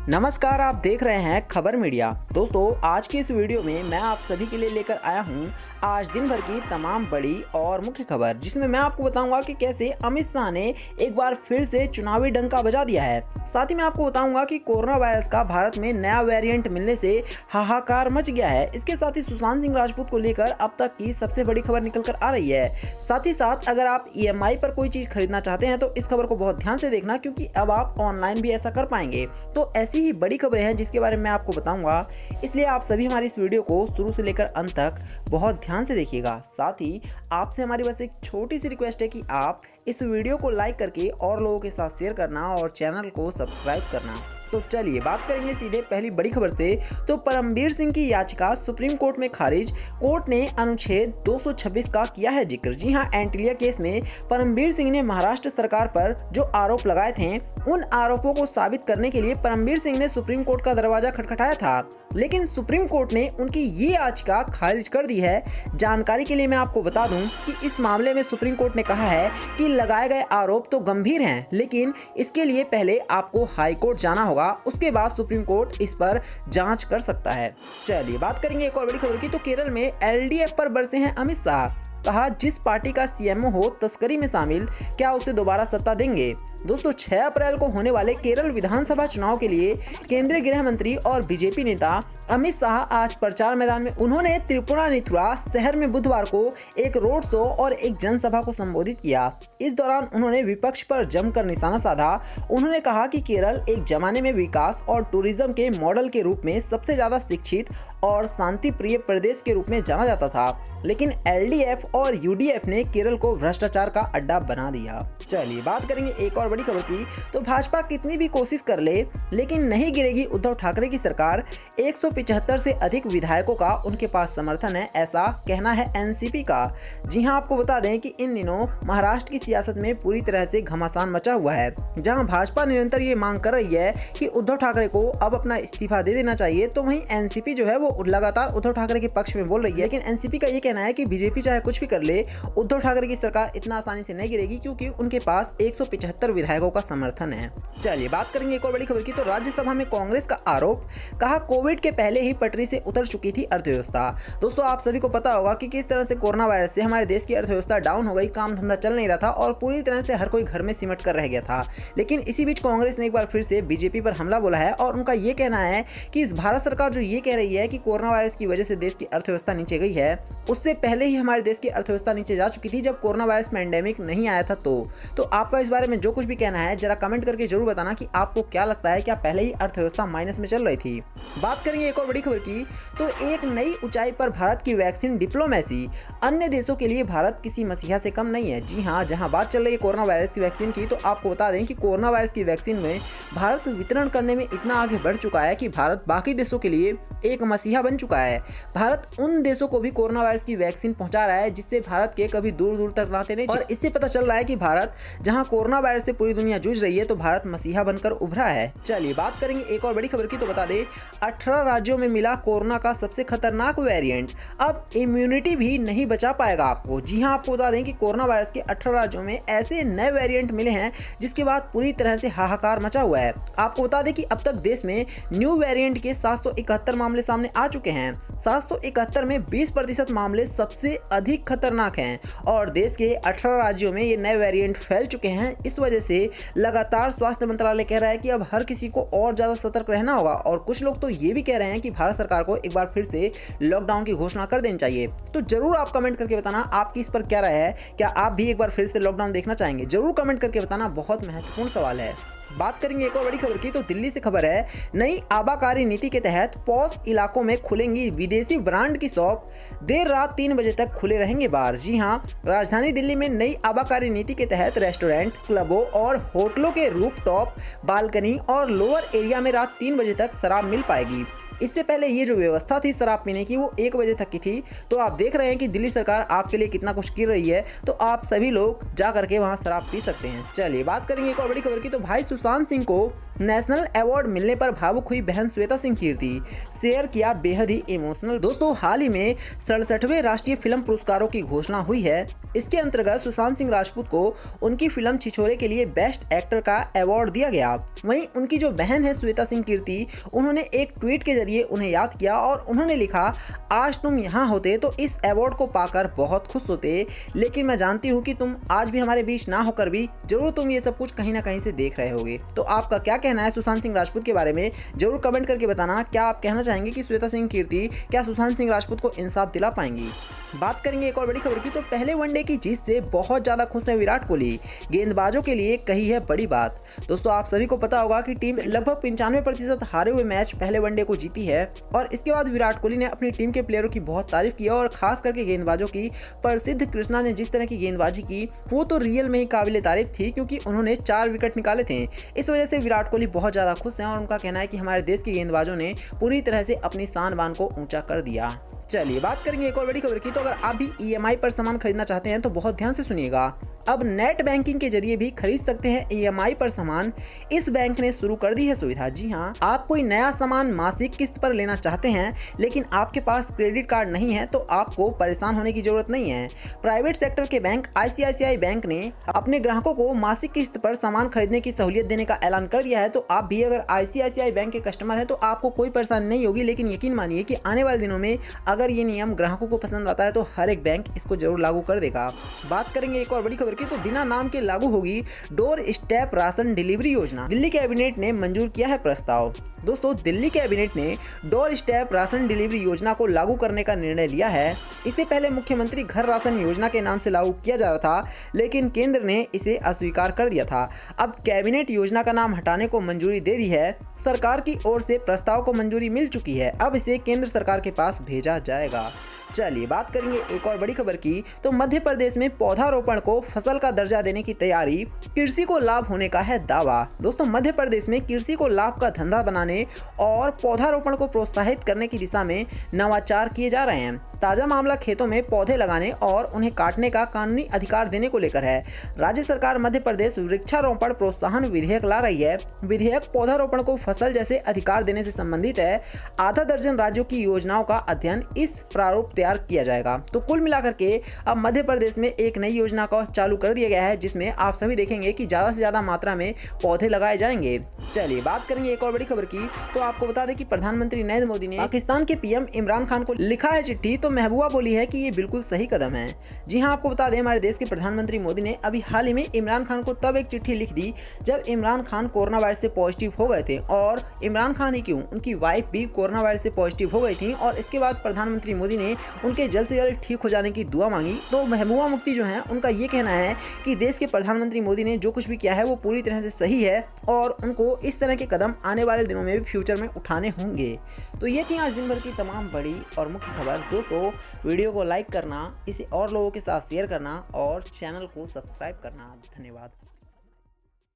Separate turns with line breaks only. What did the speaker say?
नमस्कार, आप देख रहे हैं खबर मीडिया। दोस्तों, आज की इस वीडियो में मैं आप सभी के लिए लेकर आया हूं आज दिन भर की तमाम बड़ी और मुख्य खबर, जिसमें मैं आपको बताऊंगा कि कैसे अमित शाह ने एक बार फिर से चुनावी डंका बजा दिया है। साथ ही मैं आपको बताऊंगा कि कोरोना वायरस का भारत में नया वेरिएंट मिलने से हाहाकार मच गया है। इसके साथ ही सुशांत सिंह राजपूत को लेकर अब तक की सबसे बड़ी खबर निकल कर आ रही है। साथ ही साथ अगर आप EMI पर कोई चीज खरीदना चाहते हैं तो इस खबर को बहुत ध्यान से देखना, क्योंकि अब आप ऑनलाइन भी ऐसा कर पाएंगे। तो ऐसी ही बड़ी खबरें हैं जिसके बारे में मैं आपको बताऊंगा, इसलिए आप सभी हमारी इस वीडियो को शुरू से लेकर अंत तक बहुत ध्यान से देखिएगा। साथ ही आपसे हमारी बस एक छोटी सी रिक्वेस्ट है कि आप इस वीडियो को लाइक करके और लोगों के साथ शेयर करना और चैनल को सब्सक्राइब करना। तो चलिए बात करेंगे सीधे पहली बड़ी खबर से। तो परमबीर सिंह की याचिका सुप्रीम कोर्ट में खारिज। कोर्ट ने अनुच्छेद 226 का किया है जिक्र। जी हां, एंटीलिया केस में परमबीर सिंह ने महाराष्ट्र सरकार पर जो आरोप लगाए थे, उन आरोपों को साबित करने के लिए परमबीर सिंह ने सुप्रीम कोर्ट का दरवाजा खटखटाया था, लेकिन सुप्रीम कोर्ट ने उनकी ये याचिका खारिज कर दी है। जानकारी के लिए मैं आपको बता दूं कि इस मामले में सुप्रीम कोर्ट ने कहा है कि लगाए गए आरोप तो गंभीर हैं, लेकिन इसके लिए पहले आपको हाई कोर्ट जाना होगा, उसके बाद सुप्रीम कोर्ट इस पर जांच कर सकता है। चलिए बात करेंगे एक और बड़ी खबर की। तो केरल में LDF पर बरसे हैं अमित शाह। कहा, जिस पार्टी का CMO हो तस्करी में शामिल, क्या उसे दोबारा सत्ता देंगे। दोस्तों, 6 अप्रैल को होने वाले केरल विधानसभा चुनाव के लिए केंद्रीय गृह मंत्री और बीजेपी नेता अमित शाह आज प्रचार मैदान में उन्होंने त्रिपुरानिथुरा शहर में बुधवार को एक रोड शो और एक जनसभा को संबोधित किया। इस दौरान उन्होंने विपक्ष पर जमकर निशाना साधा। उन्होंने कहा कि केरल एक जमाने में विकास और टूरिज्म के मॉडल के रूप में सबसे ज्यादा शिक्षित और शांति प्रिय प्रदेश के रूप में जाना जाता था, लेकिन LDF और UDF ने केरल को भ्रष्टाचार का अड्डा बना दिया। चलिए बात करेंगे एक और बड़ी खबर की। तो भाजपा कितनी भी कोशिश कर ले, लेकिन नहीं गिरेगी उद्धव ठाकरे की सरकार। 175 से अधिक विधायकों का उनके पास समर्थन है, ऐसा कहना है NCP का। जी हां, आपको बता दें कि इन दिनों महाराष्ट्र की सियासत में पूरी तरह से घमासान मचा हुआ है, जहां भाजपा निरंतर ये मांग कर रही है कि उद्धव ठाकरे को अब अपना इस्तीफा दे देना चाहिए। तो वहीं NCP जो है वो लगातार उद्धव ठाकरे के पक्ष में बोल रही है, लेकिन NCP का ये कहना है कि बीजेपी चाहे कुछ भी कर ले, उद्धव ठाकरे की सरकार इतना आसानी से नहीं गिरेगी, क्योंकि उनके पास 175 विधायकों का समर्थन है। चलिए बात करेंगे एक और बड़ी खबर की। तो राज्यसभा में कांग्रेस का आरोप। कहा, कोविड के पहले ही पटरी से उतर चुकी थी अर्थव्यवस्था। दोस्तों, आप सभी को पता होगा कि किस तरह से कोरोना वायरस से हमारे देश की अर्थव्यवस्था डाउन हो गई, काम धंधा चल नहीं रहा था और पूरी तरह से हर कोई घर में सिमट कर रह गया था। लेकिन इसी बीच कांग्रेस ने एक बार फिर से बीजेपी पर हमला बोला है और उनका ये कहना है कि इस भारत सरकार जो ये कह रही है कि कोरोना वायरस की वजह से देश की अर्थव्यवस्था नीचे गई है, उससे पहले ही हमारे देश की अर्थव्यवस्था नीचे जा चुकी थी जब कोरोना वायरस पैंडेमिक नहीं आया था। तो आपका इस बारे में जो कुछ भी कहना है जरा कमेंट करके जरूर बताना कि आपको क्या लगता है, क्या पहले ही अर्थव्यवस्था माइनस में चल रही थी। बात करेंगे एक और बड़ी खबर की। तो एक नई ऊंचाई पर भारत की वैक्सीन डिप्लोमेसी। अन्य देशों के लिए भारत किसी मसीहा से कम नहीं है। जी हां, जहां बात चल रही है कोरोना वायरस की वैक्सीन की, तो आपको बता दें कि कोरोना वायरस की वैक्सीन में भारत वितरण करने में इतना आगे बढ़ चुका है कि भारत बाकी देशों के लिए एक मसीहा बन चुका है। भारत उन देशों को भी कोरोना वायरस की वैक्सीन पहुंचा रहा है जिससे भारत के कभी दूर दूर तक नाते नहीं, और इससे पता चल रहा है कि भारत जहां कोरोना वायरस से पूरी दुनिया जूझ रही है, तो भारत मसीहा बनकर उभरा है। चलिए बात करेंगे एक और बड़ी खबर की। तो बता दें, 18 राज्यों में मिला कोरोना का सबसे खतरनाक वेरिएंट। अब इम्यूनिटी भी नहीं बचा पाएगा आपको। जी हां, आपको बता दें कि कोरोना वायरस के 18 राज्यों में ऐसे नए वेरिएंट मिले हैं जिसके बाद पूरी तरह से हाहाकार मचा हुआ है। आपको बता दें कि अब तक देश में न्यू वेरिएंट के 771 मामले सामने आ चुके हैं। 771 में 20% मामले सबसे अधिक खतरनाक हैं और देश के 18 राज्यों में ये नए वेरिएंट फैल चुके हैं। इस वजह से लगातार स्वास्थ्य मंत्रालय कह रहा है कि अब हर किसी को और ज़्यादा सतर्क रहना होगा, और कुछ लोग तो ये भी कह रहे हैं कि भारत सरकार को एक बार फिर से लॉकडाउन की घोषणा कर देनी चाहिए। तो जरूर आप कमेंट करके बताना आपकी इस पर क्या राय है, क्या आप भी एक बार फिर से लॉकडाउन देखना चाहेंगे। जरूर कमेंट करके बताना, बहुत महत्वपूर्ण सवाल है। बात करेंगे एक और बड़ी खबर की। तो दिल्ली से खबर है, नई आबाकारी नीति के तहत पॉश इलाकों में खुलेंगी विदेशी ब्रांड की शॉप। देर रात 3 बजे तक खुले रहेंगे बार। जी हां, राजधानी दिल्ली में नई आबाकारी नीति के तहत रेस्टोरेंट, क्लबों और होटलों के रूफटॉप, बालकनी और लोअर एरिया में रात 3 बजे तक शराब मिल पाएगी। इससे पहले ये जो व्यवस्था थी शराब पीने की, वो 1 बजे तक की थी। तो आप देख रहे हैं कि दिल्ली सरकार आपके लिए कितना कुछ कर रही है, तो आप सभी लोग जा करके वहां शराब पी सकते हैं। चलिए बात करेंगे एक और बड़ी खबर की। तो भाई सुशांत सिंह को नेशनल अवार्ड मिलने पर भावुक हुई बहन श्वेता सिंह कीर्ति, शेयर किया बेहद ही इमोशनल। दोस्तों, हाल ही में 67वें राष्ट्रीय फिल्म पुरस्कारों की घोषणा हुई है। इसके अंतर्गत सुशांत सिंह राजपूत को उनकी फिल्म छिछोरे के लिए बेस्ट एक्टर का अवार्ड दिया गया। वहीं उनकी जो बहन है श्वेता सिंह कीर्ति, उन्होंने एक ट्वीट के जरिए उन्हें याद किया और उन्होंने लिखा, आज तुम यहाँ होते तो इस अवार्ड को पाकर बहुत खुश होते, लेकिन मैं जानती हूँ कि तुम आज भी हमारे बीच ना होकर भी जरूर तुम ये सब कुछ कहीं ना कहीं से देख रहे होगे। तो आपका क्या कहना है सुशांत सिंह राजपूत के बारे में, जरूर कमेंट करके बताना। क्या आप कहना चाहेंगे कि श्वेता सिंह कीर्ति क्या सुशांत सिंह राजपूत को इंसाफ दिला पाएंगी? बात करेंगे एक और बड़ी खबर की, तो पहले वनडे की जीत से बहुत ज्यादा खुश है विराट कोहली, गेंदबाजों के लिए कही है बड़ी बात। दोस्तों, आप सभी को पता होगा कि टीम लगभग 95% हारे हुए मैच पहले वनडे को जीती है और इसके बाद विराट कोहली ने अपनी टीम के प्लेयरों की बहुत तारीफ की और खास करके गेंदबाजों की। प्रसिद्ध कृष्णा ने जिस तरह की गेंदबाजी की वो तो रियल में ही काबिले तारीफ थी, क्योंकि उन्होंने 4 विकेट निकाले थे। इस वजह से विराट कोहली बहुत ज्यादा खुश हैं और उनका कहना है कि हमारे देश के गेंदबाजों ने पूरी तरह से अपनी शान बान को ऊंचा कर दिया। चलिए बात करेंगे एक और बड़ी खबर की, तो अगर आप भी EMI पर सामान खरीदना चाहते हैं तो बहुत ध्यान से सुनिएगा। अब नेट बैंकिंग के जरिए भी खरीद सकते हैं EMI पर सामान। इस बैंक ने शुरू कर दी है सुविधा। जी हाँ, आप कोई नया सामान मासिक किस्त पर लेना चाहते हैं लेकिन आपके पास क्रेडिट कार्ड नहीं है तो आपको परेशान होने की जरूरत नहीं है। प्राइवेट सेक्टर के बैंक ICICI बैंक ने अपने ग्राहकों को मासिक किस्त पर सामान खरीदने की सहूलियत देने का ऐलान कर दिया है। तो आप भी अगर ICICI बैंक के कस्टमर हैं तो आपको कोई परेशानी नहीं होगी, लेकिन यकीन मानिए कि आने वाले दिनों में अगर ये नियम ग्राहकों को पसंद आता है तो हर एक बैंक इसको जरूर लागू कर देगा। बात करेंगे एक और बड़ी खबर की, तो बिना नाम के लागू होगी डोर स्टेप राशन डिलीवरी योजना। दिल्ली कैबिनेट ने मंजूर किया है प्रस्ताव। दोस्तों, दिल्ली कैबिनेट ने डोर स्टेप राशन डिलीवरी योजना को लागू करने का निर्णय लिया है। इससे पहले मुख्यमंत्री घर राशन योजना के नाम से लागू किया जा रहा था, लेकिन केंद्र ने इसे अस्वीकार कर दिया था। अब कैबिनेट योजना का नाम हटाने को मंजूरी दे दी है। सरकार की ओर से प्रस्ताव को मंजूरी मिल चुकी है, अब इसे केंद्र सरकार के पास भेजा जाएगा। चलिए बात करेंगे एक और बड़ी खबर की, तो मध्य प्रदेश में पौधारोपण को फसल का दर्जा देने की तैयारी, कृषि को लाभ होने का है दावा। दोस्तों, मध्य प्रदेश में कृषि को लाभ का धंधा बनाने और पौधारोपण को प्रोत्साहित करने की दिशा में नवाचार किए जा रहे हैं। ताजा मामला खेतों में पौधे लगाने और उन्हें काटने का कानूनी अधिकार देने को लेकर है। राज्य सरकार मध्य प्रदेश वृक्षारोपण प्रोत्साहन विधेयक ला रही है। विधेयक पौधारोपण को फसल जैसे अधिकार देने से संबंधित है। आधा दर्जन राज्यों की योजनाओं का अध्ययन इस प्रारूप तैयार किया जाएगा। तो कुल मिलाकर के अब मध्य प्रदेश में एक नई योजना को चालू कर दिया गया है, जिसमें आप सभी देखेंगे कि ज्यादा से ज्यादा मात्रा में पौधे लगाए जाएंगे। चलिए बात करेंगे एक और बड़ी खबर की, तो आपको बता दें कि प्रधानमंत्री नरेंद्र मोदी ने पाकिस्तान के PM इमरान खान को लिखा है चिट्ठी। तो महबूबा बोली है कि ये बिल्कुल सही कदम है। जी हाँ, आपको बता दें हमारे देश के प्रधानमंत्री मोदी ने अभी हाल ही में इमरान खान को तब एक चिट्ठी लिख दी जब इमरान खान कोरोना वायरस से पॉजिटिव हो गए थे, और इमरान खान ही क्यों, उनकी वाइफ भी कोरोना वायरस से पॉजिटिव हो गई थी। और इसके बाद प्रधानमंत्री मोदी ने उनके जल्द से जल्द ठीक हो जाने की दुआ मांगी। तो महबूबा मुफ्ती जो है, उनका ये कहना है कि देश के प्रधानमंत्री मोदी ने जो कुछ भी किया है वो पूरी तरह से सही है और उनको इस तरह के कदम आने वाले दिनों में भी फ्यूचर में उठाने होंगे। तो ये थी आज दिन भर की तमाम बड़ी और मुख्य खबर। दोस्तों, वीडियो को लाइक करना, इसे और लोगों के साथ शेयर करना और चैनल को सब्सक्राइब करना। धन्यवाद।